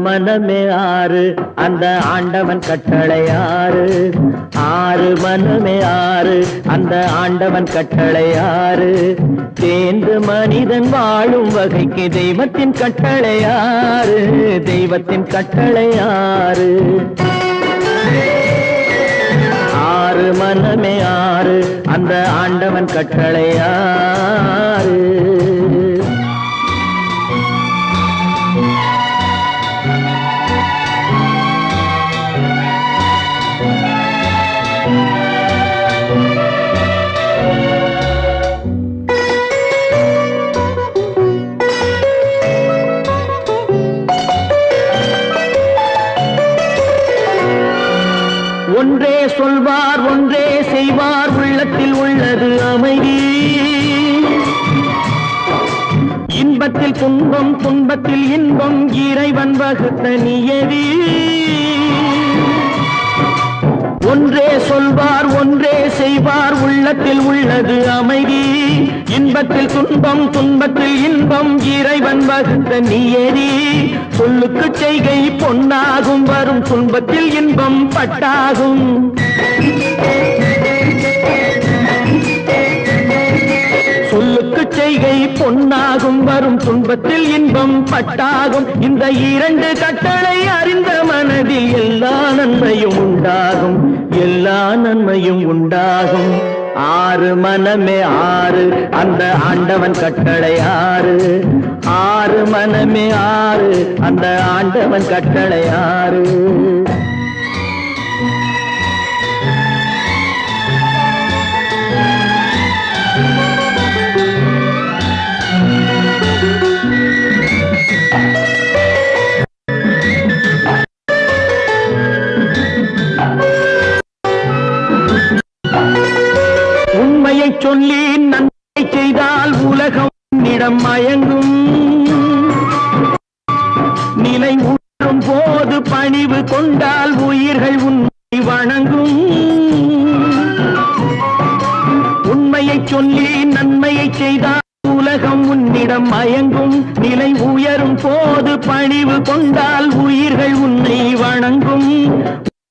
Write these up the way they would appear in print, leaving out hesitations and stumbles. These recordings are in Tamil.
மனமே ஆறு அந்த ஆண்டவன் கட்டளை ஆறு. ஆறு மனமே ஆறு அந்த ஆண்டவன் கட்டளை ஆறு. தேர்ந்து மனிதன் வாழும் வகைக்கு தெய்வத்தின் கட்டளை ஆறு. தெய்வத்தின் கட்டளை ஆறு. ஆறு மனமே ஆறு அந்த ஆண்டவன் கட்டளை ஆறு. ஒன்றே சொல்வார் ஒன்றே செய்வார் உள்ளத்தில் உள்ளது அமைதி. இன்பத்தில் துன்பம் துன்பத்தில் இன்பம் இறைவன் வகுத்த நியதி. ஒன்றே சொல்வார் ஒன்றே செய்வார் உள்ளத்தில் உள்ளது அமைதி. இன்பத்தில் துன்பம் துன்பத்தில் இன்பம் இறைவன் வகுத்த நியதி. சொல்லுக்கு செய்கை பொன்னாகும் வரும் துன்பத்தில் இன்பம் பட்டாகும். சொல்லுக்கு செய்கை பொன்னாகும் வரும் துன்பத்தில் இன்பம் பட்டாகும். இந்த இரண்டு கட்டளை அறிந்த மனதில் எல்லா நன்மையும் உண்டாகும். எல்லா நன்மையும் உண்டாகும். ஆறு மனமே ஆறு அந்த ஆண்டவன் கட்டளை ஆறு. ஆறு மனமே ஆறு அந்த ஆண்டவன் கட்டளை ஆறு. சொல்லி நன்மை செய்தால் உலகம் உன்னிடம் மயங்கும். நிலை உணரும் போது பணிவு கொண்டால் உயிர்கள் உன்னை வணங்கும். உண்மையை சொல்லி நன்மையை செய்தால் உலகம் உன்னிடம் மயங்கும். நிலை உயரும் போது பணிவு கொண்டால் உயிர்கள் உன்னை வணங்கும்.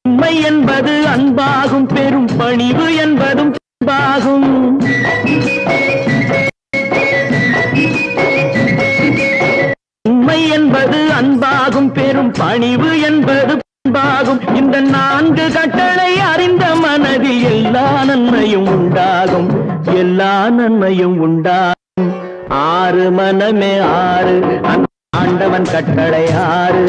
உண்மை என்பது அன்பாகும் பெரும் பணிவு என்பதும் அன்பாகும். உண்மை என்பது அன்பாகும் பெரும் பணிவு என்பது அன்பாகும். இந்த நான்கு கட்டளை அறிந்த மனதில் எல்லா நன்மையும் உண்டாகும். எல்லா நன்மையும் உண்டாகும். ஆறு மனமே ஆறு அந்த ஆண்டவன் கட்டளை ஆறு.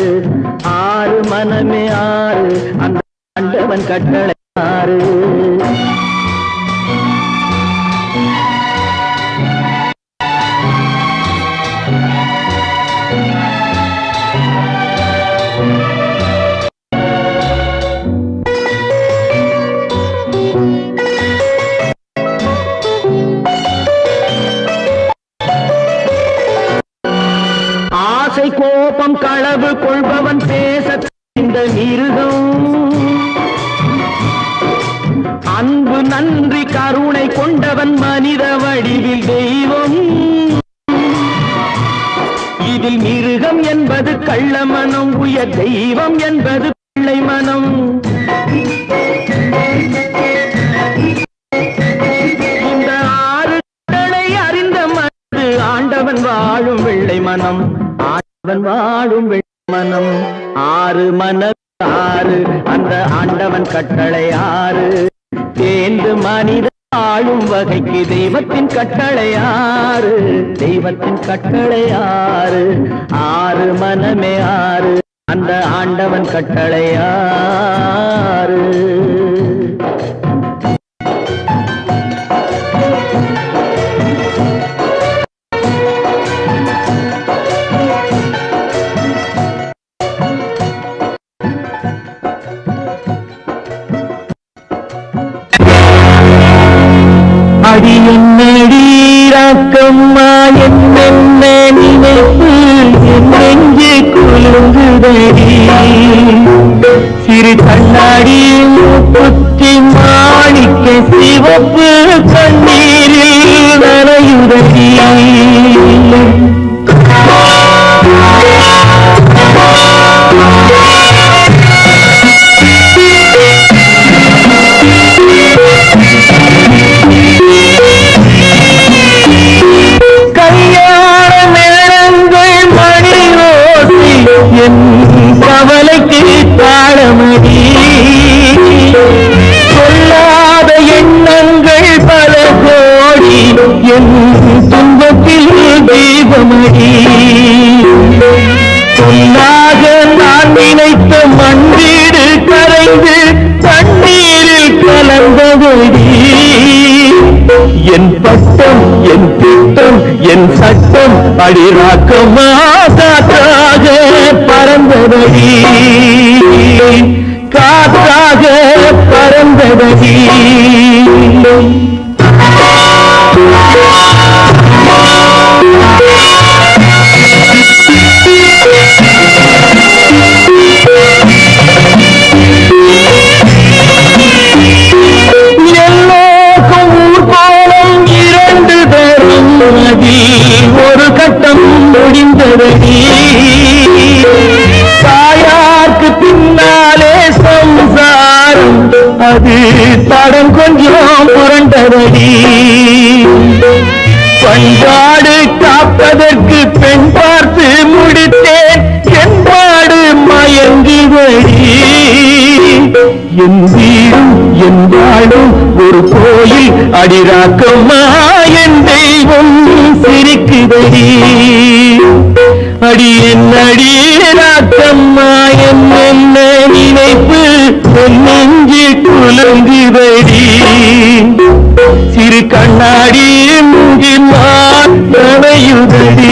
ஆறு மனமே ஆறு அந்த ஆண்டவன் கட்டளை ஆறு. கோபம் களவு கொள்பவன் பேச இந்த மிருகம். அன்பு நன்றி கருணை கொண்டவன் மனித வடிவில் தெய்வம். இதில் மிருகம் என்பது கள்ள மனம். உயர் தெய்வம் என்பது பிள்ளை மனம். இந்த ஆறு கடலை அறிந்த மனது ஆண்டவன் வாழும் வெள்ளை மனம். ஆண்டவன் வாழும் மனம். ஆறு மனம் ஆறு அந்த ஆண்டவன் கட்டளை ஆறு. தேர்ந்து மனித வாழும் வகைக்கு தெய்வத்தின் கட்டளை ஆறு. தெய்வத்தின் கட்டளை ஆறு. ஆறு மனமே ஆறு அந்த ஆண்டவன் கட்டளை ஆறு. அடி என்னடீராக்கம்மா என்னென்ன நினைப்பு என் நெஞ்சு குலுங்குதடி. சிறு கண்ணாடி முத்தி மாணிக்க சிவப்பு கண்ணீரில் நனையுதடி. தீபமடி பொன்னாக நான் நினைத்த மண்ணீடு கரைந்து தண்ணீரில் கலந்தபடி என் பட்டம் என் திட்டம் என் சட்டம் அடிராக்கமா காற்றாக பறந்தபடி காற்றாக பறந்தபடி ஒரு கட்டம் முடிந்ததடி தாயாருக்கு பின்னாலே சம்சாரம் அது தடம் கொஞ்சம் புரண்டதடி பண்பாடு காப்பதற்கு பெண் பார்த்து முடித்தேன் என்பாடு மயங்குதடி என் வீடும் என் வாழும் ஒரு கோயில் அடிராக்கம்மா என் தெய்வம் சிரிக்குதடி அடி என் அடிராக்கம்மா என் என்ன நினைப்பு நெஞ்சு குலுங்குதடி சிறு கண்ணாடி முங்கினால் நனையுதடி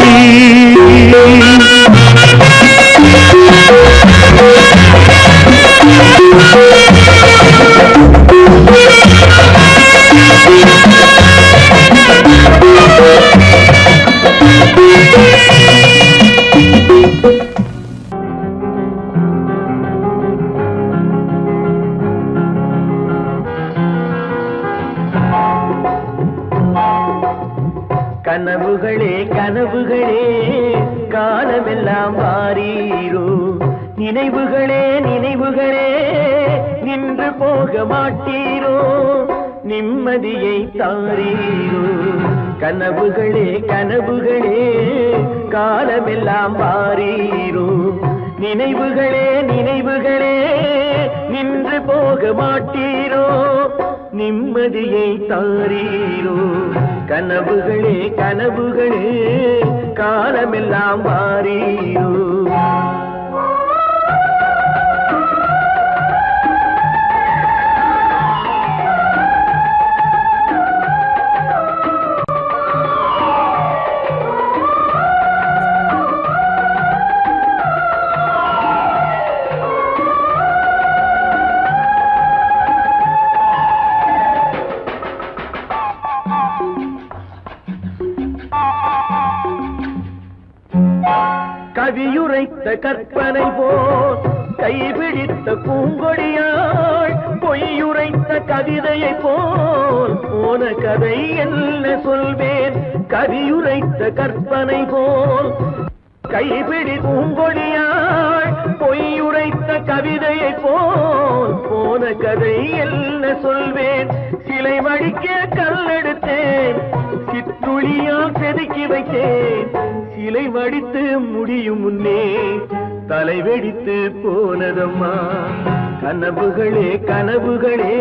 கனவுகளே கனவுகளே காலமெல்லாம் வாரீரோ நினைவுகளே நினைவுகளே நின்று போக மாட்டீரோ நிம்மதியை தாரீரோ கனவுகளே கனவுகளே காலமெல்லாம் வாரீரோ நினைவுகளே நினைவுகளே நின்று போக மாட்டீரோ நிம்மதியை தாரீரோ கனவுகளே கனவுகளே காலமெல்லாம் வாரீரோ கவியுரைத்த கற்பனை போல் கைபிடித்த பூங்கொடியாள் பொய்யுரைத்த கவிதையை போல் போன கதை என்ன சொல்வேன் கவியுரைத்த கற்பனை போல் கைபிடி பூங்கொடியாள் பொய்யுரைத்த கவிதையை போல் போன கதை என்ன சொல்வேன் சிலை வடிக்க கல்லெடுத்தேன் சிற்றுளியால் செதுக்கி வைத்தேன் சிலை வடித்து முடியும் முன்னே தலை வெடித்து போனதம்மா கனவுகளே கனவுகளே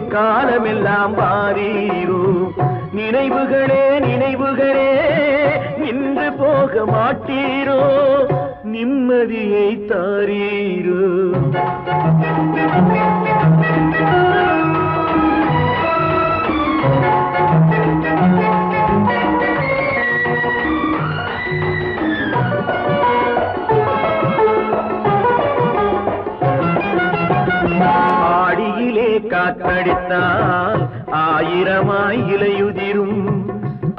காலமெல்லாம் வாரீரோ நினைவுகளே நினைவுகளே நின்று போக மாட்டீரோ நிம்மதியை தாரீரோ காற்றடித்தால் ஆயிரமாய் இலையுதிரும்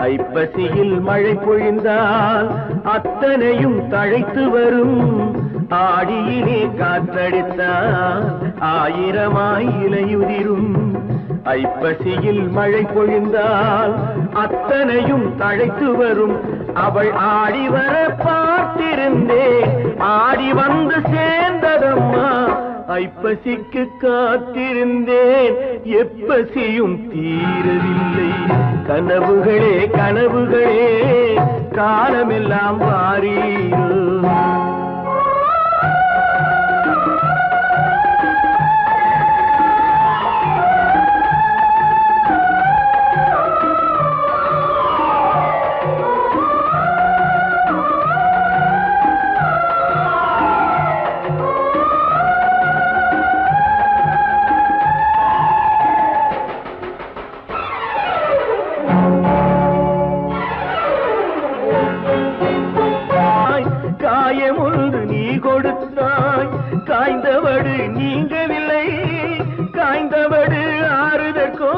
ஐப்பசியில் மழை பொழிந்தால் அத்தனையும் தழைத்து வரும் ஆடியிலே காற்றடித்தால் ஆயிரமாய் இலையுதிரும் ஐப்பசியில் மழை பொழிந்தால் அத்தனையும் தழைத்து வரும் அவள் ஆடி வர பார்த்திருந்தேன் ஆடி வந்து சேர்ந்ததம்மா ஐப்பசிக்கு காத்திருந்தேன் எப்பசியும் தீரவில்லை கனவுகளே கனவுகளே காலமெல்லாம் வாரீரோ கொடுத்தாய். காய்ந்தவடு நீங்கவில்லை, காய்ந்தவடு ஆறுதற்கோ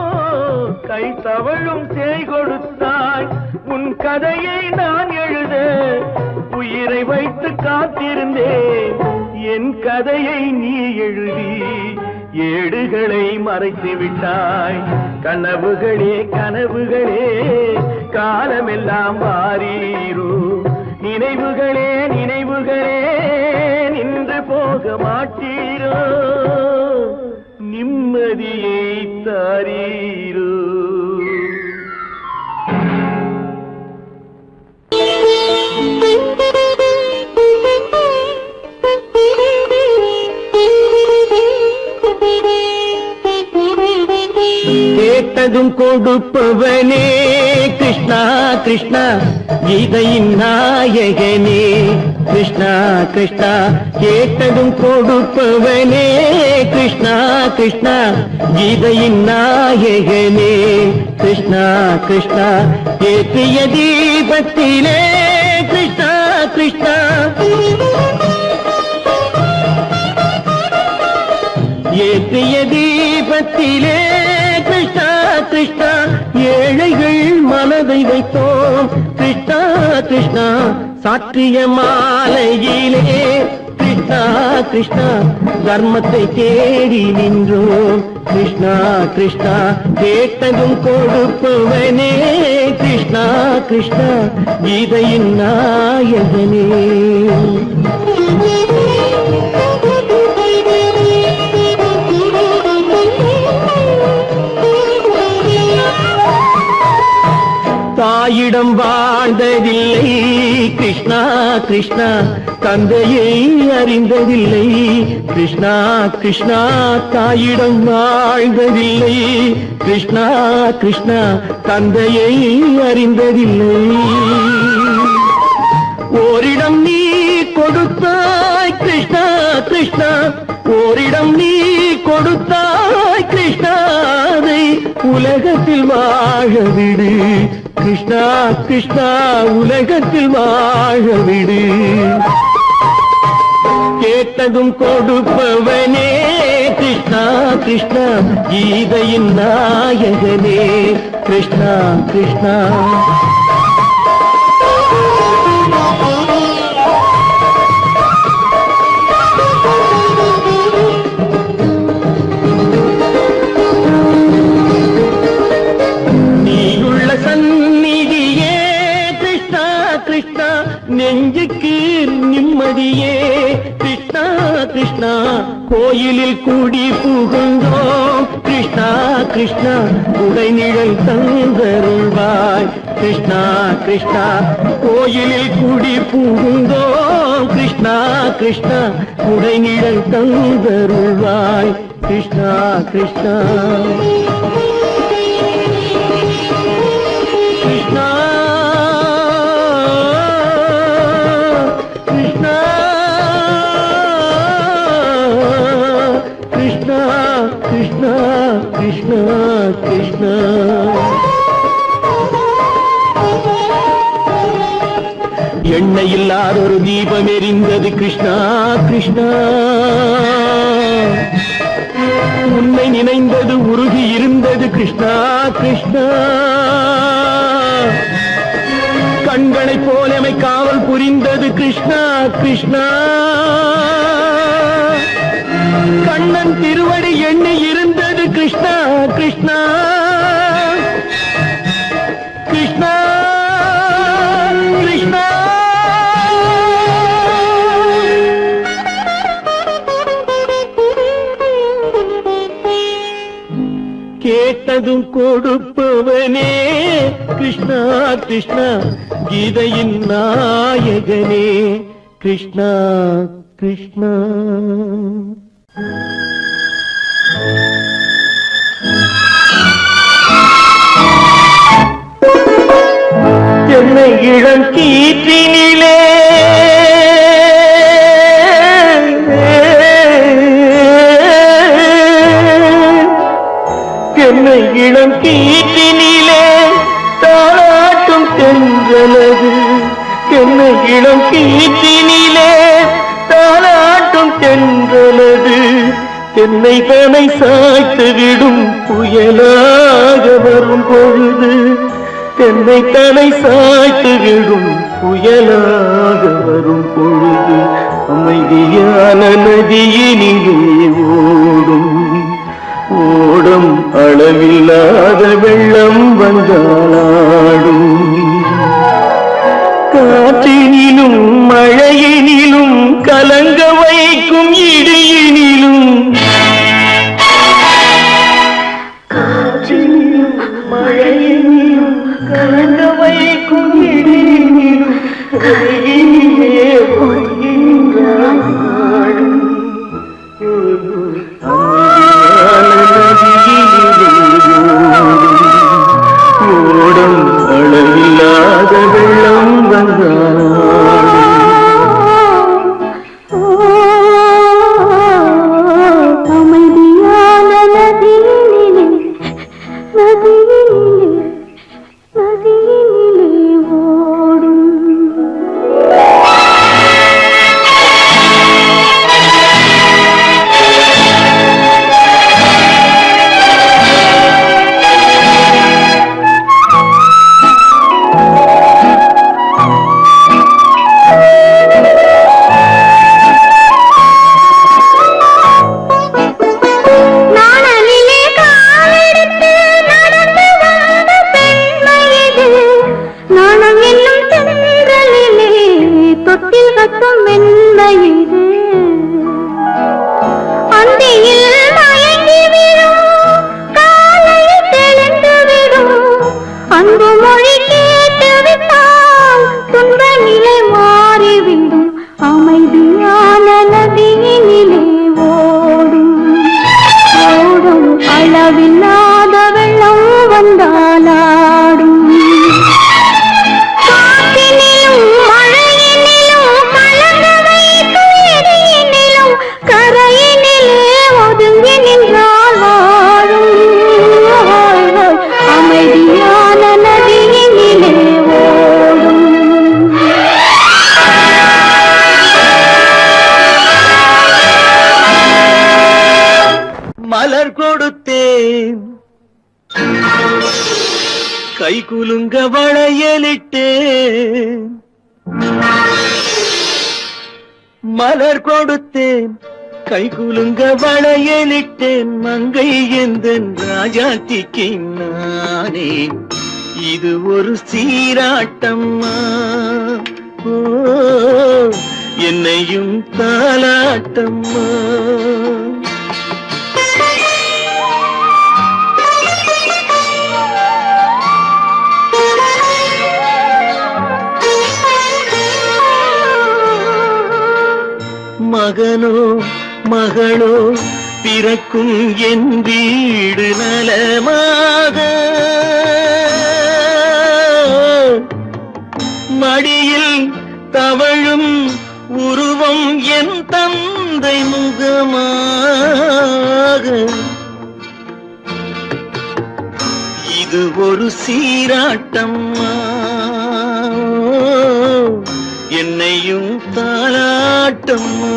கை தவழும் தேய் கொடுத்தாய். உன் கதையை நான் எழுத உயிரை வைத்து காத்திருந்தேன். என் கதையை நீ எழுதி ஏடுகளை மறைத்து விட்டாய். கனவுகளே கனவுகளே காலமெல்லாம் வாரீரோ. நினைவுகளே நினைவுகளே நின்று போக மாட்டீரோ. நிம்மதியை தாரீரோ. கேட்டதும் கொடுப்பவனே கிருஷ்ணா கிருஷ்ணா கீதையின் நாயகனே. கிருஷ்ணா கிருஷ்ணா கேட்டதும் கொடுப்பவனே கிருஷ்ணா கிருஷ்ணா கீதையின் நாயகனே. கிருஷ்ணா கிருஷ்ணா ஏற்றிய தீபத்திலே கிருஷ்ணா கிருஷ்ணா ஏற்றிய தீபத்திலே கிருஷ்ணா கிருஷ்ணா ஏழைகள் மனதை வைத்தோம். கிருஷ்ணா கிருஷ்ணா சாற்றிய மாலையிலே கிருஷ்ணா கிருஷ்ணா தர்மத்தை தேடி நின்றோம். கிருஷ்ணா கிருஷ்ணா கேட்டதும் கொடுப்பவனே கிருஷ்ணா கிருஷ்ணா கீதையின் நாயகனே. தாயிடம் வாழ்ந்ததில்லை கிருஷ்ணா கிருஷ்ணா தந்தையை அறிந்ததில்லை. கிருஷ்ணா கிருஷ்ணா தாயிடம் வாழ்ந்ததில்லை. கிருஷ்ணா கிருஷ்ணா தந்தையை அறிந்ததில்லை. ஓரிடம் நீ கொடுத்தாய் கிருஷ்ணா கிருஷ்ணா ஓரிடம் நீ கொடுத்தாய் கிருஷ்ணா. அதை உலகத்தில் வாழ விடு கிருஷ்ணா கிருஷ்ணா உலகத்தில் வாழ விடு. கேட்டதும் கொடுப்பவனே கிருஷ்ணா கிருஷ்ணா கீதையின் நாயகனே. கிருஷ்ணா கிருஷ்ணா நெஞ்சுக்கு நிம்மதியே கிருஷ்ணா கிருஷ்ணா கோயிலில் கூடி புகுந்தோம். கிருஷ்ணா கிருஷ்ணா உடைநிழல் தந்தருள்வாய். கிருஷ்ணா கிருஷ்ணா கோயிலில் கூடி புகுந்தோம். கிருஷ்ணா கிருஷ்ணா உடைநிழல் தந்தருள்வாய். கிருஷ்ணா கிருஷ்ணா கிருஷ்ணா கிருஷ்ணா கிருஷ்ணா கிருஷ்ணா எண்ணெய் இல்லாத ஒரு தீபம் எரிந்தது கிருஷ்ணா கிருஷ்ணா. உன்னை நினைந்தது உருகி இருந்தது கிருஷ்ணா கிருஷ்ணா. கண்களைப் போலமை காவல் புரிந்தது கிருஷ்ணா கிருஷ்ணா. கண்ணன் திருவடி எண்ணி இருந்தது கிருஷ்ணா கிருஷ்ணா. கிருஷ்ணா கிருஷ்ணா கேட்டதும் கொடுப்பவனே கிருஷ்ணா கிருஷ்ணா கீதையின் நாயகனே. கிருஷ்ணா கிருஷ்ணா என்னை இளம் கீற்றினிலே என்னை இளம் கீற்றினிலே தாளாட்டும் தென்றலது. என்னை இளம் கீற்றினிலே தாலாட்டும் தென்றலது தென்னை தனை சாய்த்து விடும் புயலாக வரும் பொழுது தென்னை தனை சாய்த்து விடும் புயலாக வரும் பொழுது அமைதியான நதியினிலே ஓடும் ஓடும் அளவில்லாத வெள்ளம் வந்தாடும் காற்றினிலும் மழையினிலும் கலங்க வைக்கும் இடியினிலும் காற்றினிலும் மழையினிலும் கலங்க வைக்கும் இடியினிலும் கையினிலே பொய்கின்றான் நாடும் ஓடும் அளவில்லாத வெள்ளம் வந்தாடும் அமைதியான நதியினிலே ஓடும் அன்பு மொழி கேட்டுவிட்டால் துன்ப நிலை மாறிவிடும் அமைதியான நதியினிலே ஓடும் ஓடும் அளவில்லாத வெள்ளம் வந்தாலாடும் காற்றினிலும் மழையினிலும் கலங்க வைக்கும் இடியினிலும் கரையினிலே ஒதுங்கி நின்றால் வாழும் அமைதியான நதியினிலே ஓடும் மலர் கொடுத்தேன் கை குலுங்க வளையலிட்டேன் மலர் கொடுத்தேன் கை குலுங்க வளையலிட்டேன் மங்கை எந்தன் ராஜாத்திக்கு நானே இது ஒரு சீராட்டம்மா ஓ என்னையும் தாலாட்டம்மா மகனோ மகளோ பிறக்கும் என் வீடு நலமாக மடியில் தவழும் உருவம் என் தந்தை முகமாக இது ஒரு சீராட்டம்மா என்னையும் தாலாட்டம்மா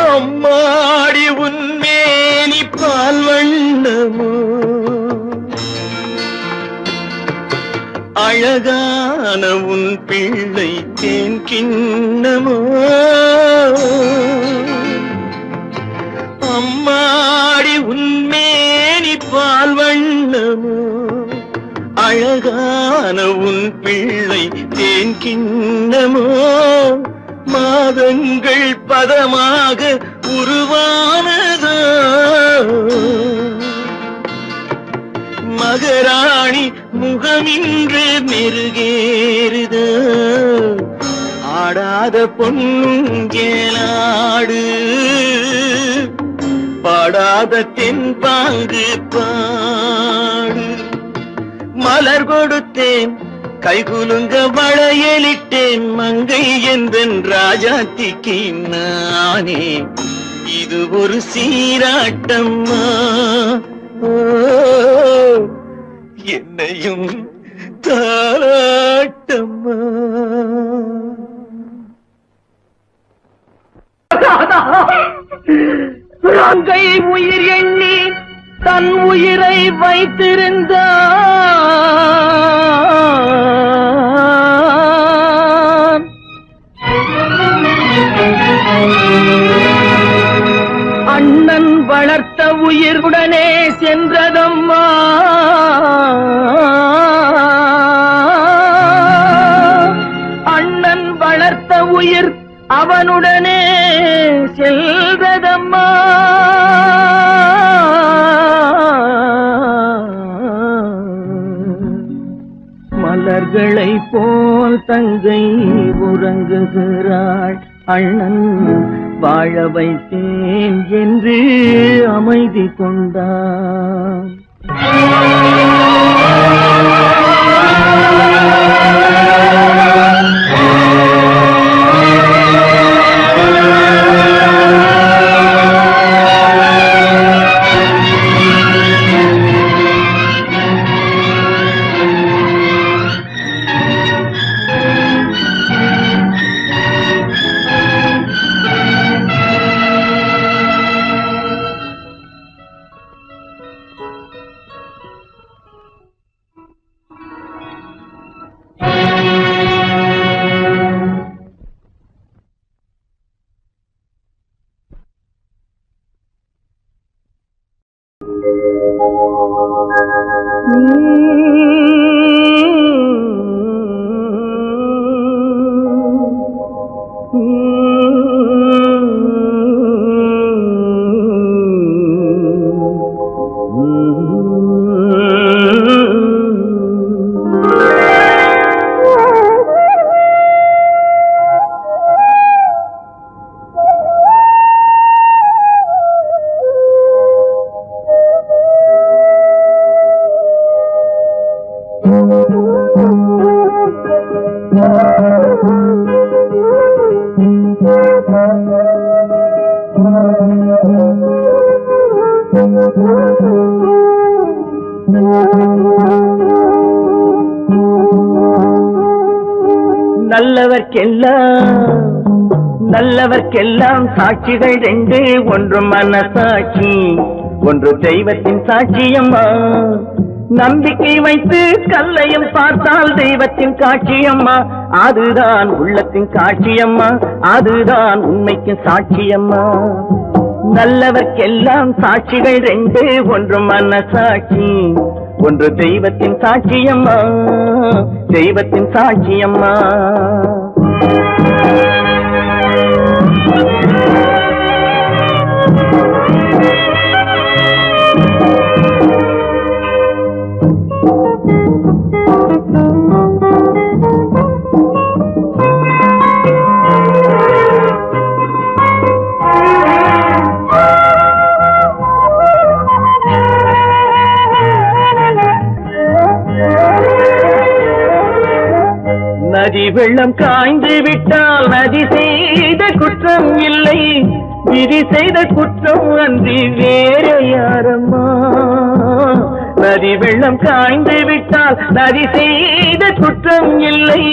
அம்மாடி உன்மேனி பால் வண்ணமோ அழகான உன் பிள்ளை தேன் கிண்ணமோ அம்மாடி உன்மேனி பால் வண்ணமோ அழகான உன் பிள்ளை தேன் கிண்ணமோ மாதங்கள் பதமாக உருவானதோ மகராணி முகமின்று மெருகேறுதோ ஆடாத பொன்னுங்கேலாடு பாடாத தென்பாங்கு பாடு. மலர் கொடுத்தேன் கைகுலுங்க வளையலிட்டேன் மங்கை என்பன் ராஜாத்திக்கு நானே. இது ஒரு சீராட்டம்மா, என்னையும் தாராட்டம்மா. கங்கை உயிர் எண்ணி தன் உயிரை வைத்திருந்தான். அண்ணன் வளர்த்த உயிருடனே சென்றதம்மா. அண்ணன் வளர்த்த உயிர் அவனுடனே செல்வதம்மா. மலர்களை போல் தங்கை உறங்குகிறாள். அண்ணன் வாழ வைத்தேன் என்று அமைதி கொண்டான். நல்லவர்க்கெல்லாம் சாட்சிகள் ரெண்டு. ஒன்று மனசாட்சி, ஒன்று தெய்வத்தின் சாட்சியம்மா. நம்பிக்கை வைத்து கல்லையும் பார்த்தால் தெய்வத்தின் காட்சியம்மா. அதுதான் உள்ளத்தின் காட்சியம்மா, அதுதான் உண்மைக்கு சாட்சியம்மா. நல்லவர்க்கெல்லாம் சாட்சிகள் ரெண்டு. ஒன்று மனசாட்சி, ஒன்று தெய்வத்தின் சாட்சியம்மா, தெய்வத்தின் சாட்சியம்மா. நதி வெள்ளம் காய்ந்து விட்டால் நதி செய்த குற்றம் இல்லை, விதி செய்த குற்றம் அன்றி வேற யாரம்மா. நதி வெள்ளம் காய்ந்து விட்டால் நதி செய்த குற்றம் இல்லை,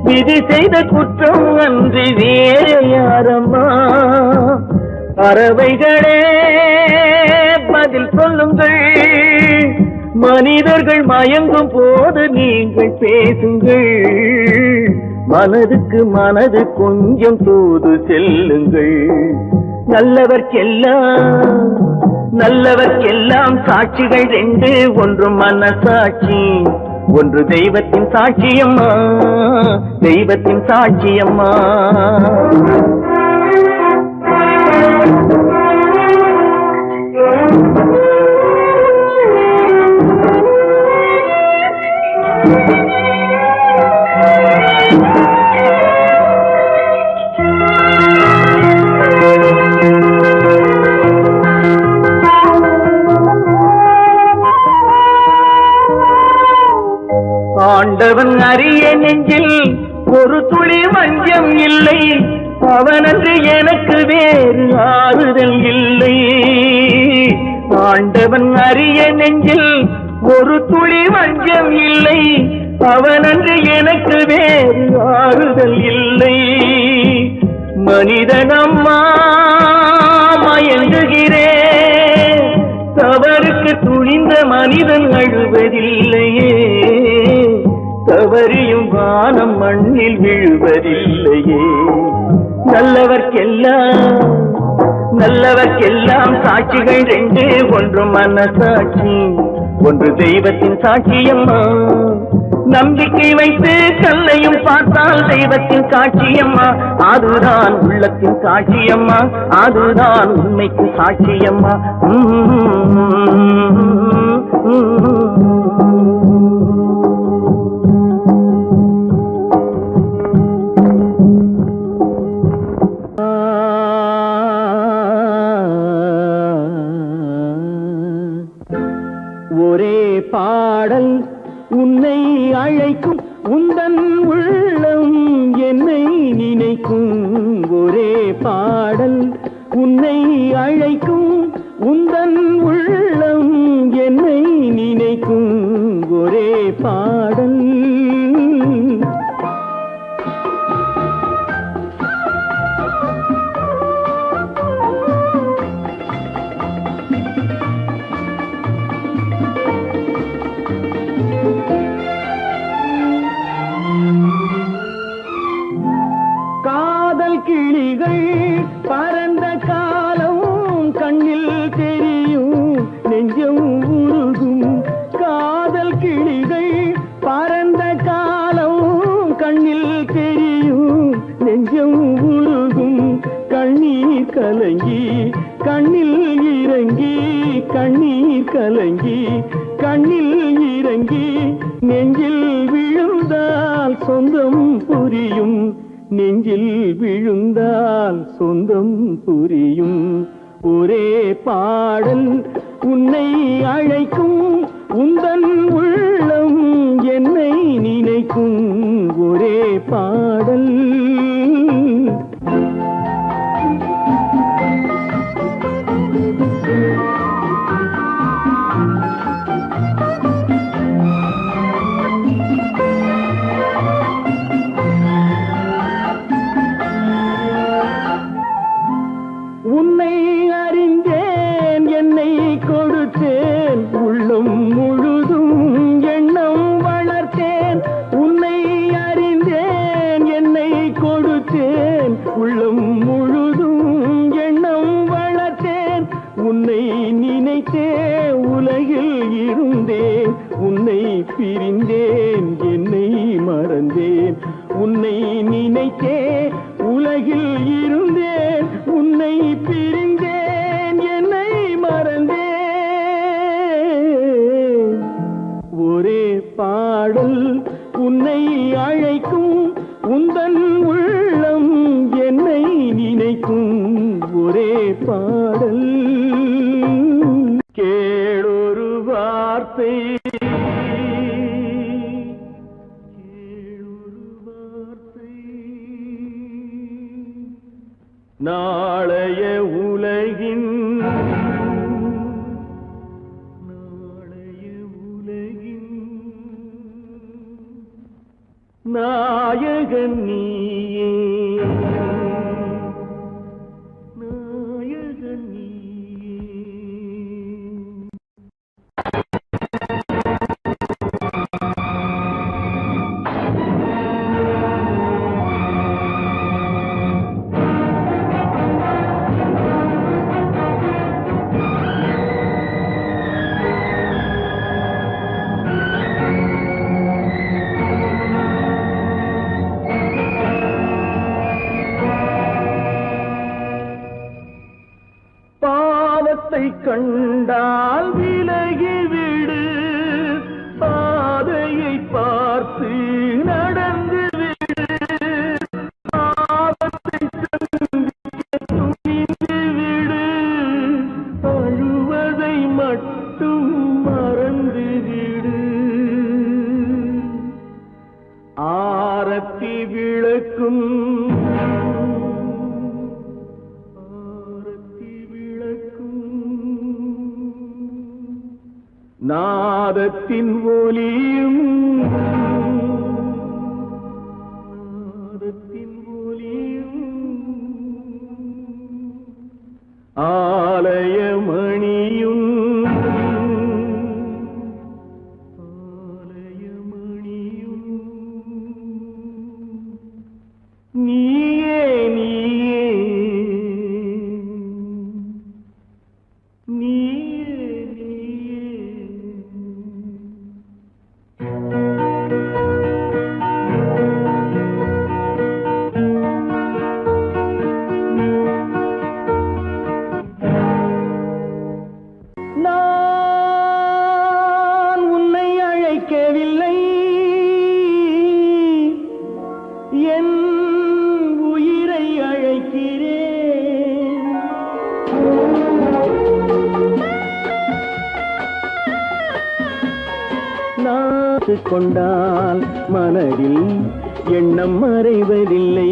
விதி செய்த குற்றம் அன்றி வேற யாரம்மா. பறவைகளே பதில் சொல்லுங்கள், மனிதர்கள் மயங்கும் போது நீங்கள் பேசுங்கள். மனதுக்கு மனது கொஞ்சம் தூது செல்லுங்கள். நல்லவர்க்கெல்லாம் சாட்சிகள் ரெண்டு. ஒன்று மனசாட்சி, ஒன்று தெய்வத்தின் சாட்சியம்மா, தெய்வத்தின் சாட்சியம்மா. ஆண்டவன் அறிய நெஞ்சில் ஒரு துளி வஞ்சம் இல்லை, அவனன்று எனக்கு வேறு ஆறுதல் இல்லை. ஆண்டவன் அறிய நெஞ்சில் ஒரு துளி வஞ்சம் இல்லை, அவனன்று எனக்கு வேறு ஆறுதல் இல்லை. மனிதனம்மா மயங்குகிறேன், தவறுக்கு துணிந்த மனிதன் அழுவதில்லையே, தவறியும் வானம் மண்ணில் விழுவதில்லையே. நல்லவர்க்கெல்லாம் சாட்சிகள் ரெண்டு, ஒன்று மனசாட்சி, ஒன்று தெய்வத்தின் சாட்சியம்மா. நம்பிக்கை வைத்து கல்லையும் பார்த்தால் தெய்வத்தின் காட்சியம்மா, அதுதான் உள்ளத்தின் காட்சியம்மா, அதுதான் உண்மைக்கு சாட்சியம்மா. ஒரே பாடல் உன்னை அழைக்கும், உந்தன் உள்ளம் என்னை நினைக்கும். ஒரே பாடல் உன்னை அழைக்கும், உந்தன் உள்ளம் என்னை நினைக்கும். ஒரே பாடல் கிளிகள் பறந்த காலம் கண்ணில் தெரியும், நெஞ்சம் உருகும். காதல் கிளிகள் பறந்த காலம் கண்ணில் தெரியும், நெஞ்சம் உருகும். கண்ணீர் கலங்கி கண்ணில் இறங்கி, கண்ணீர் கலங்கி கண்ணில் இறங்கி, நெஞ்சில் விழுந்தால் சொந்தம் புரியும், நெஞ்சில் விழுந்தால் சொந்தம் புரியும். ஒரே பாடல் உன்னை அழைக்கும், உந்தன் உள்ளம் என்னை நினைக்கும். ஒரே பாடல் உன்னை அறிந்தேன், என்னை கொடுத்தேன், உள்ளம் முழுதும் எண்ணம் வளர்த்தேன். உன்னை அறிந்தேன், என்னை கொடுத்தேன், உள்ளம் முழுதும் எண்ணம் வளர்த்தேன். உன்னை நினைத்தே உலகில் இருந்தேன், உன்னை பிரிந்தேன், என்னை மறந்தேன். உன்னை நினைத்தே உலகில் இருந்தேன், உன்னை பிரிந்தேன், என்னை மறந்தேன். ஒரே பாடல் உன்னை அழைக்கும், உந்தன் உள்ளம் என்னை நினைக்கும். ஒரே பாடல் கேளொரு வார்த்தை, நாளைய உலகின் நாயகன் நீயே, நாயகன் நீயே. பாவத்தை கண்டால் விலகிவிடு, பாதையை பார்த்து நடந்து விடு. பாவத்தை துணிந்து விடு, அழுவதை மட்டும் மறந்து விடு. நாதத்தின் ஒலியும் ஆலயமணியும் நீயே நீயே நீயே நான் உன்னை அழைக்கவில்லை என் உயிரை அழைக்கிறேன் நாத்து கொண்டால் மனதில் எண்ணம் மறைவதில்லை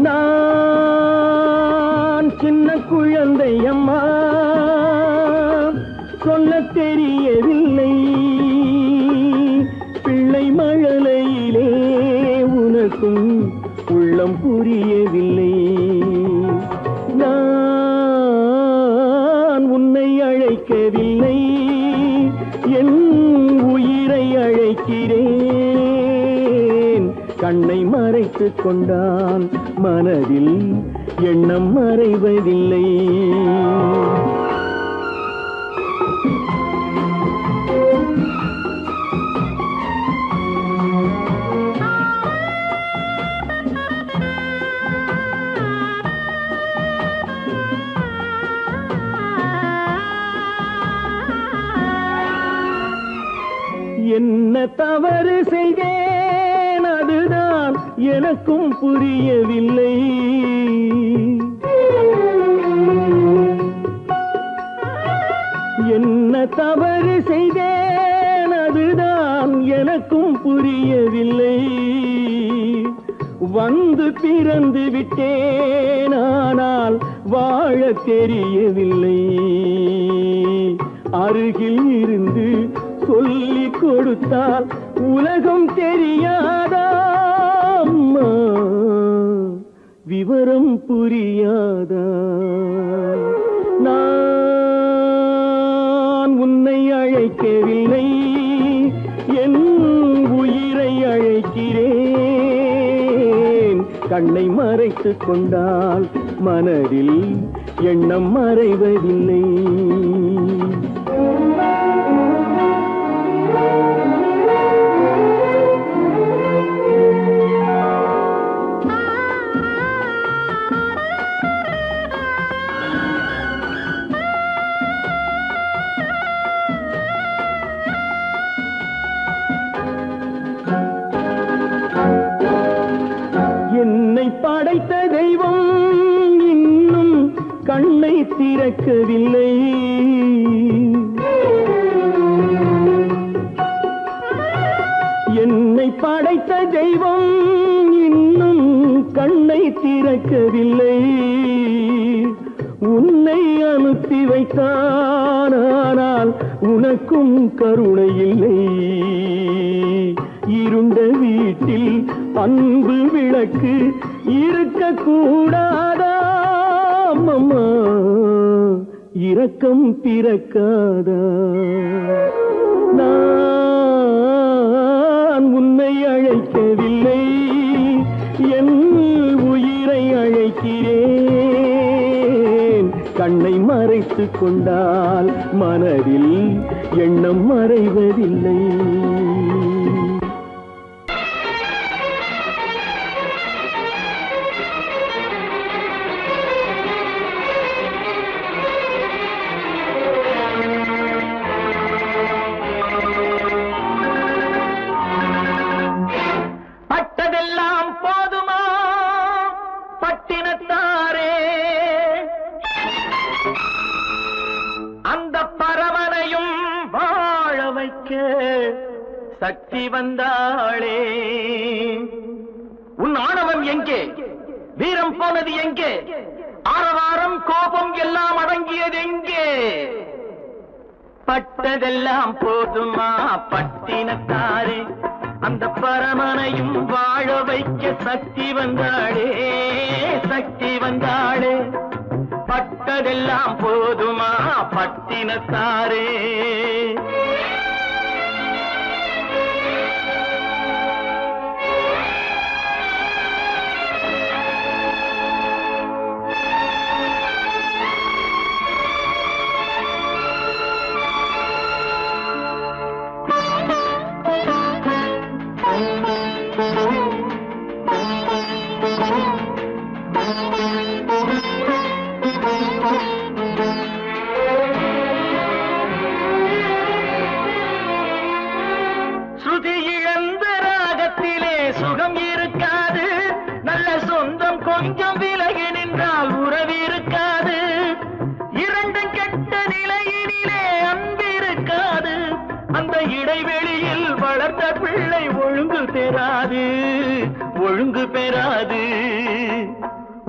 நான் சின்ன குழந்தை அம்மா சொல்ல தெரியவில்லை பிள்ளை மழலையிலே உனக்கும் உள்ளம் புரியவில்லை நான் உன்னை அழைக்கவில்லை என் உயிரை அழைக்கிறேன் கண்ணை மறைத்துக் கொண்டான் மனதில் எண்ணம் மறைவதில்லை என்ன தவறு செய்தேன் அதுதான் எனக்கும் புரியவில்லை என்ன தவறு செய்தேன் அதுதான் எனக்கும் புரியவில்லை வந்து பிறந்து விட்டேன் ஆனால் வாழ தெரியவில்லை அருகில் இருந்து சொல்லிக் கொடுத்தால் உலகம் தெரியாதா அம்மா விவரம் புரியாதா நான் உன்னை அழைக்கவில்லை என் உயிரை அழைக்கிறேன் கண்ணை மறைத்துக் கொண்டால் மனதில் எண்ணம் மறைவதில்லை என்னை படைத்த தெய்வம் இன்னும் கண்ணை திறக்கவில்லை என்னை படைத்த தெய்வம் இன்னும் கண்ணை திறக்கவில்லை உன்னை அனுப்பி வைத்தான் ஆனால் உனக்கும் கருணை இல்லை இருண்ட வீட்டில் அன்பு விளக்கு இருக்க கூடாதா அம்மா இரக்கம் பிறக்காதா நான் உன்னை அழைக்கவில்லை என் உயிரை அழைக்கிறேன் கண்ணை மறைத்துக் கொண்டால் மனதில் எண்ணம் மறைவதில்லை பட்டதெல்லாம் போதுமா பட்டினத்தாரே அந்த பரமனையும் வாழ வைக்க சக்தி வந்தாளே உன் ஆணவம் எங்கே வீரம் போனது எங்கே ஆரவாரம் கோபம் எல்லாம் அடங்கியது எங்கே பட்டதெல்லாம் போதுமா பட்டினத்தாரே, அந்த பரமனையும் வாழ வைக்க சக்தி வந்தாளே, சக்தி வந்தாளே. பட்டதெல்லாம் போதுமா பட்டினத்தாரே. ஸ்ருதி இழந்த ராகத்திலே சுகம் இருக்காது, நல்ல சொந்தம் கொஞ்சம் விலகி நின்றால் உறவு இருக்காது. இரண்டும் கெட்ட நிலையினிலே அன்பு இருக்காது, அந்த இடைவெளியில் வளர்ந்த பிள்ளை ஒழுங்கு பெறாது, ஒழுங்கு பெறாது.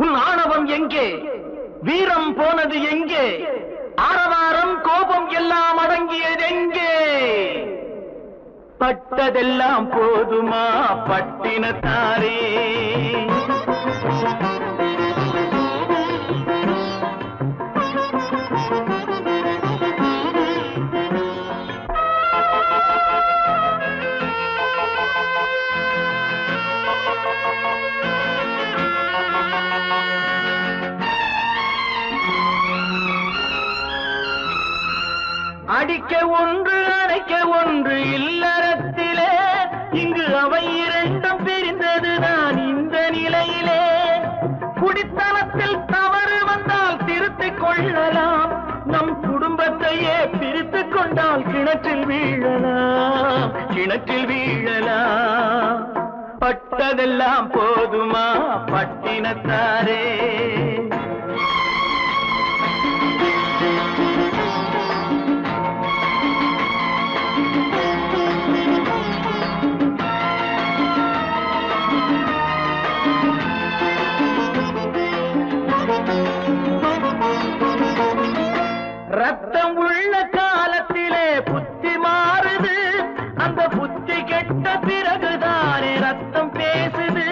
உன் ஆணவம் எங்கே, வீரம் போனது எங்கே, ஆரவாரம் கோபம் எல்லாம் அடங்கியது எங்கே? பட்டதெல்லாம் போதுமா பட்டினத்தாரே. அடிக்க ஒன்று அணைக்க ஒன்று இல்லறத்திலே, இங்கு அவை இரண்டும் பிரிந்ததுதான் இந்த நிலையிலே. குடித்தனத்தில் தவறு வந்தால் திருத்திக் கொள்ளலாம், நம் குடும்பத்தையே பிரித்துக் கொண்டால் கிணற்றில் வீழலாம், கிணற்றில் வீழலாம். பட்டதெல்லாம் போதுமா பட்டினத்தாரே. ரத்தம் உள்ள காலத்திலே புத்தி மாறுது, அந்த புத்தி கெட்ட பிறகுதானே ரத்தம் பேசுது.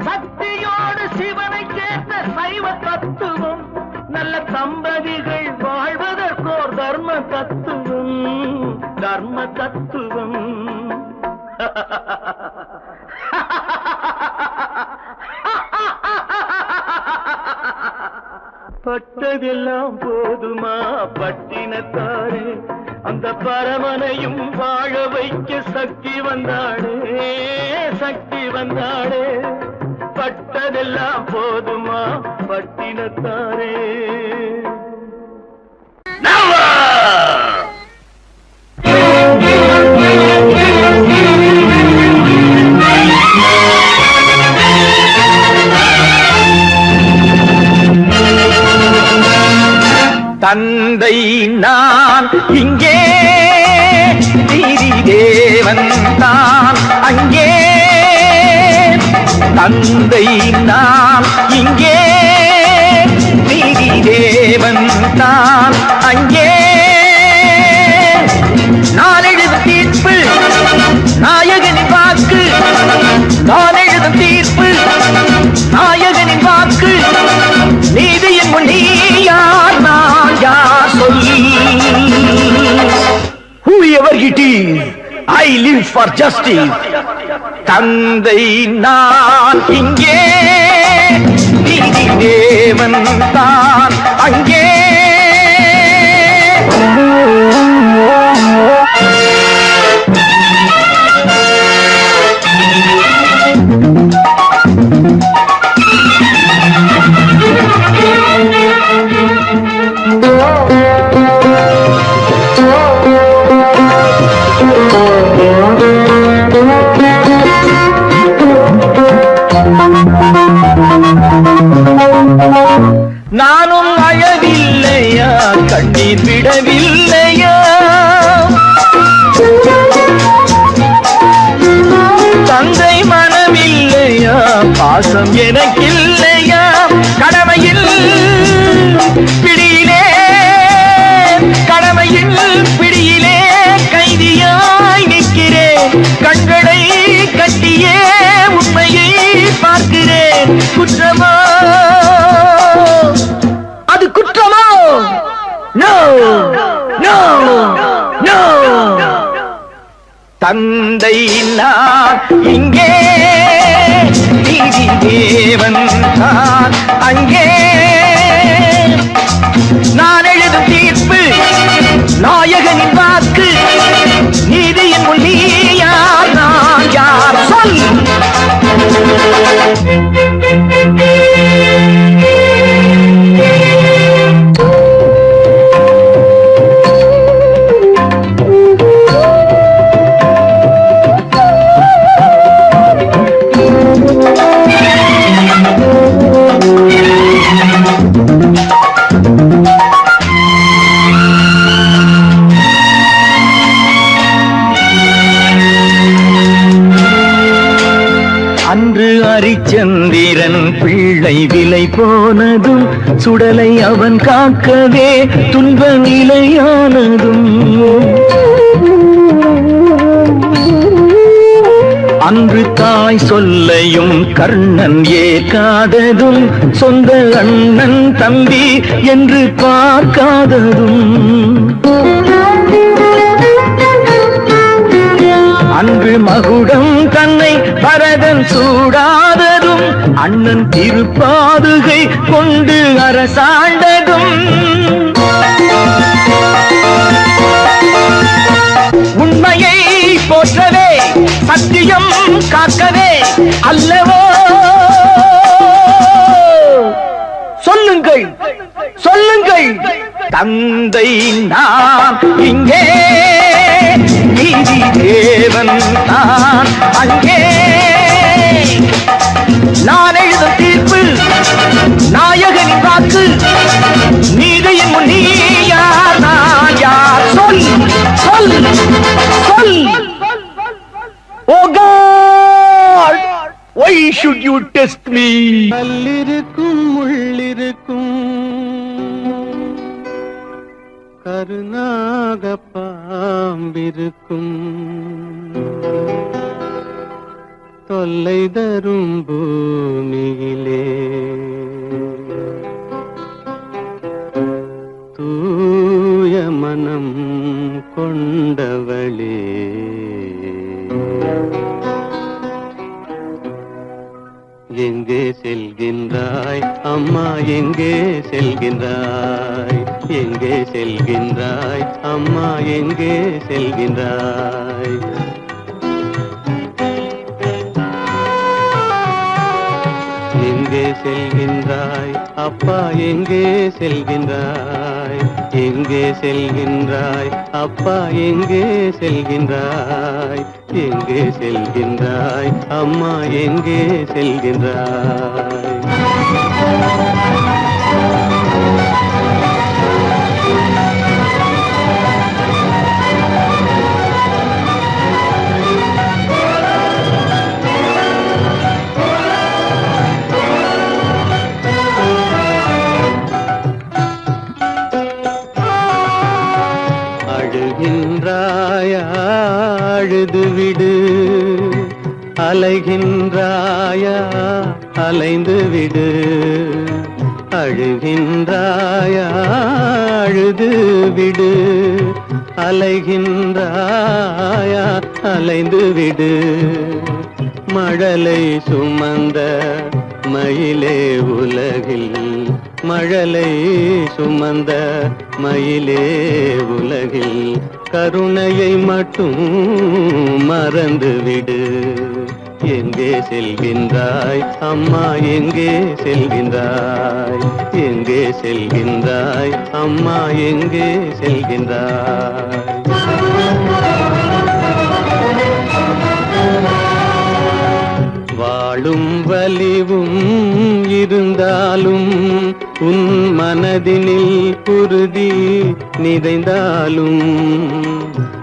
சக்தியோடு சிவனை சேர்த்த சைவ தத்துவம், நல்ல தம்பதிகள் வாழ்வதற்கோர் தர்ம தத்துவம், தர்ம தத்துவம். பட்டதெல்லாம் போதுமா பட்டினத்தாரே, அந்த பரமனையும் வாழ வைக்க சக்தி வந்தாளே, சக்தி வந்தாளே. பட்டதெல்லாம் போதுமா பட்டினத்தாரே. தந்தை நான் இங்கே, நீதி தேவன் தான் அங்கே. தந்தை நான் இங்கே, நீதி தேவன் தான் அங்கே. நான் எழுதும் தீர்ப்பு நாயகனின் வாக்கு, நான் எழுதும் தீர்ப்பு நாயகனின் வாக்கு. நீதியின் முன் நீ யார், நான் யார் சொல். Whoever it is, I live for justice. தந்தை நான் இங்கே, நீதி தேவன் தான் அங்கே. நானும் அழவில்லையா, கண்ணீர் விடவில்லையா, தந்தை மனமில்லையா, பாசம் எனக்கில்லையா. கடமையில் பிடியிலே, கடமையில் பிடியிலே நோ நோ நோ தந்தை நான் இங்கே நீதி தேவன் தான் அங்கே நான் எழுதும் தீர்ப்பு நாயகனின் வாக்கு நீதியின் முன் நீ யார் நான் யார் சொல் அன்று அரிச்சந்திரன் பிள்ளை விலை போனதும் சுடலை அவன் காக்கவே துன்ப நிலையானதும் அன்று தாய் சொல்லையும் கர்ணன் ஏற்காததும் சொந்த அண்ணன் தம்பி என்று பார்க்காததும் அன்று மகுடம் தன்னை பரதன் சூடாததும் அண்ணன் திருப்பாதுகை கொண்டு அரசாண்டதும் உண்மையை போற்றவே சத்தியம் காக்கவே அல்லவோ சொல்லுங்கள் சொல்லுங்கள் தந்தை நான் இங்கே நீதி தேவன் தான் அங்கே நான் எழுதும் தீர்ப்பு நாயகனின் வாக்கு நீதியின் முன் நீ யார் நான் யார் சொல் சொல் சொல் oh God why should you test me கல்லிருக்கும் முள்ளிருக்கும் கருநாக பாம்பிருக்கும் தொல்லை தரும் பூமியிலே தூய மனம் கொண்டவளே எங்கே செல்கின்றாய் அம்மா எங்கே செல்கின்றாய் எங்கே செல்கின்றாய் அம்மா எங்கே செல்கின்றாய் எங்கே செல்கின்றாய் அப்பா எங்கே செல்கின்றாய் எங்கே செல்கின்றாய் அப்பா எங்கே செல்கின்றாய் எங்கே செல்கின்றாய் அம்மா எங்கே செல்கின்றாய் அழுகின்றாயா அழுது விடு அலைகின்றாயா அலைந்து விடு அழுகின்றாயா அழுது விடு அலைகின்றாயா அலைந்து விடு மழலை சுமந்த மயிலே உலகில் மழலை சுமந்த மயிலே உலகில் கருணையை மட்டும் மறந்துவிடு எங்கே செல்கின்றாய் அம்மா எங்கே செல்கின்றாய் எங்கே செல்கின்றாய் அம்மா எங்கே செல்கின்றாய் வாழும் வலிவும் இருந்தாலும் உன் மனதினில் குருதி நிறைந்தாலும்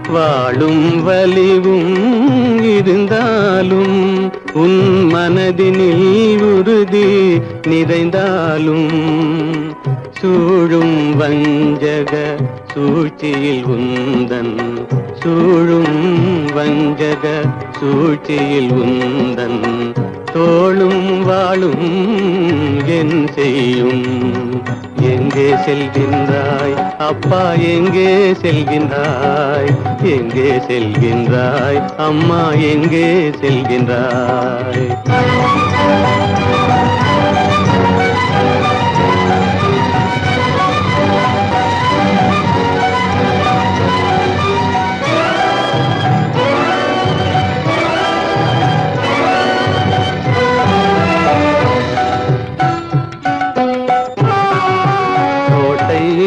வாழும் வலிவும் இருந்தாலும் உன் மனதினில் உறுதி நிறைந்தாலும் சூழும் வஞ்சக சூழ்ச்சியில் உந்தன் சூழும் வஞ்சக சூழ்ச்சியில் உந்தன் தோளும் வாழும் என் செய்யும் எங்கே செல்கின்றாய் அப்பா எங்கே செல்கின்றாய் எங்கே செல்கின்றாய் அம்மா எங்கே செல்கின்றாய்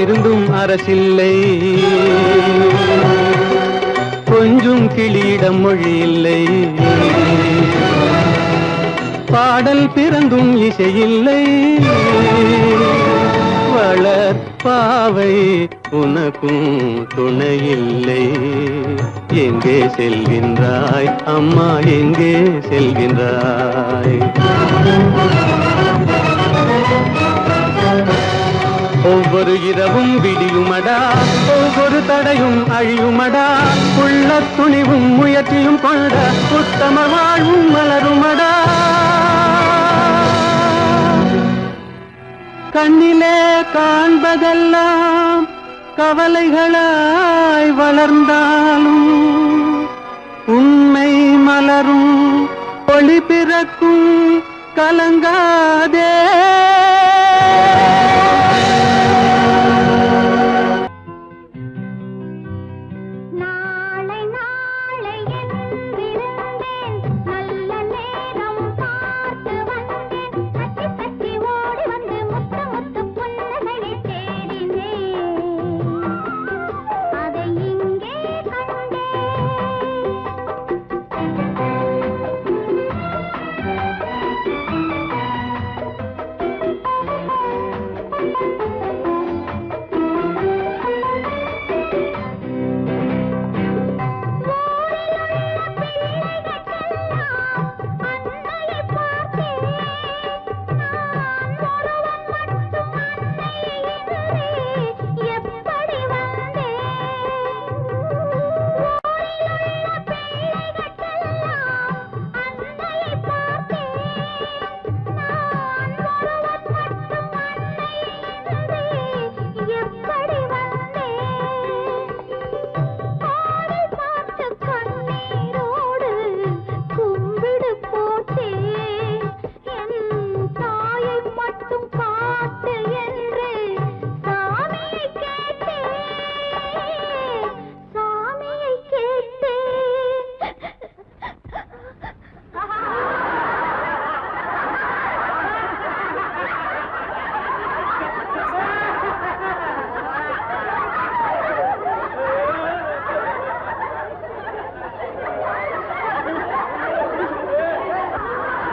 இருந்தும் அரசில்லை கொஞ்சம் கிளியிடம் மொழி இல்லை பாடல் பிறந்தும் இசையில்லை வளர் பாவை உனக்கும் துணையில்லை எங்கே செல்கின்றாய் அம்மா எங்கே செல்கின்றாய் ஒவ்வொரு இரவும் விடியுமடா ஒவ்வொரு தடையும் அழியுமடா உள்ள துணிவும் முயற்சியும் கொண்ட உத்தம வாழ்வும் மலருமடா கண்ணிலே காண்பதெல்லாம் கவலைகளாய் வளர்ந்தாலும் உண்மை மலரும் ஒளி பிறக்கும் கலங்காதே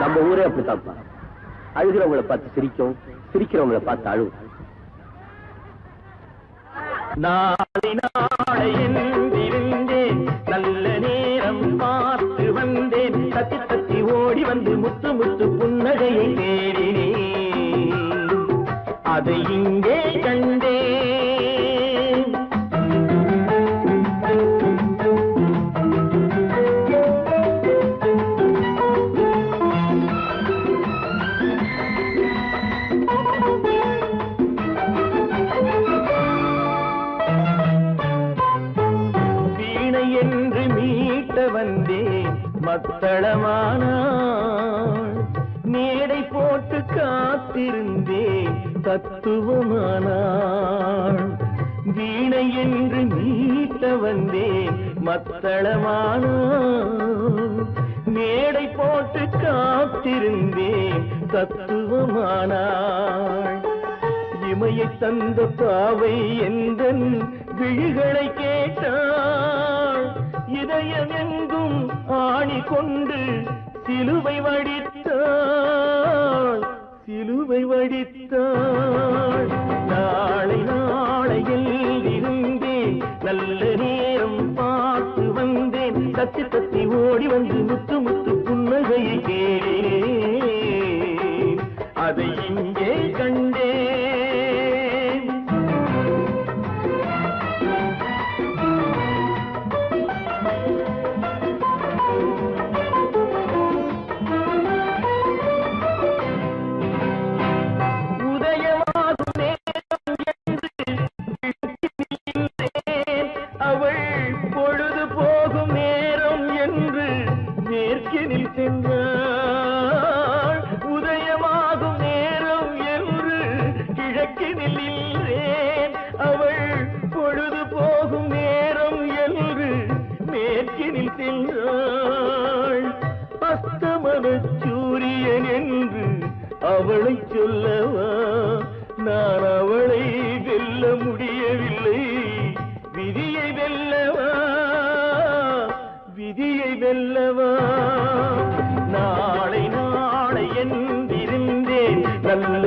நம்ம ஊரே அப்படித்தான்ப்பா. அழுகிறவங்களை பார்த்து சிரிக்கும், சிரிக்கிறவங்களை பார்த்து அழுவும். நாளை நாளை என்றிருந்தேன், நல்ல நேரம் பார்த்து வந்தேன், தத்தி தத்தி ஓடி வந்து முத்து முத்து புன்னகையை தேடினேன், அதை இங்கே கண்டேன். என்று மீட்ட வந்தேன் மத்தளமானாள், மேடை போட்டு காத்திருந்தேன் தத்துவமானாள். வீணை என்று மீட்ட வந்தேன் மத்தளமானாள், மேடை போட்டு காத்திருந்தேன் தத்துவமானாள். இமையை தந்த பாவை எந்தன் விழிகளை கேட்டாள், இதயம் எங்கும் ஆணி கொண்டு சிலுவை வடித்தாள், சிலுவை வடித்தாள். நாளை நாளையில் இருந்தேன், நல்ல நேரம் பார்த்து வந்தேன், தத்தி தத்தி ஓடி வந்து முத்து முத்து புன்னகையை கேட்டேன், அதை இங்கே கண்டேன். உதயமாகும் நேரம் அவளை சொல்லவா நான் அவளை வெல்ல முடியவில்லை விதியை வெல்லவா விதியை வெல்லவா நாளை நாளை என்றிருந்தேன் நல்ல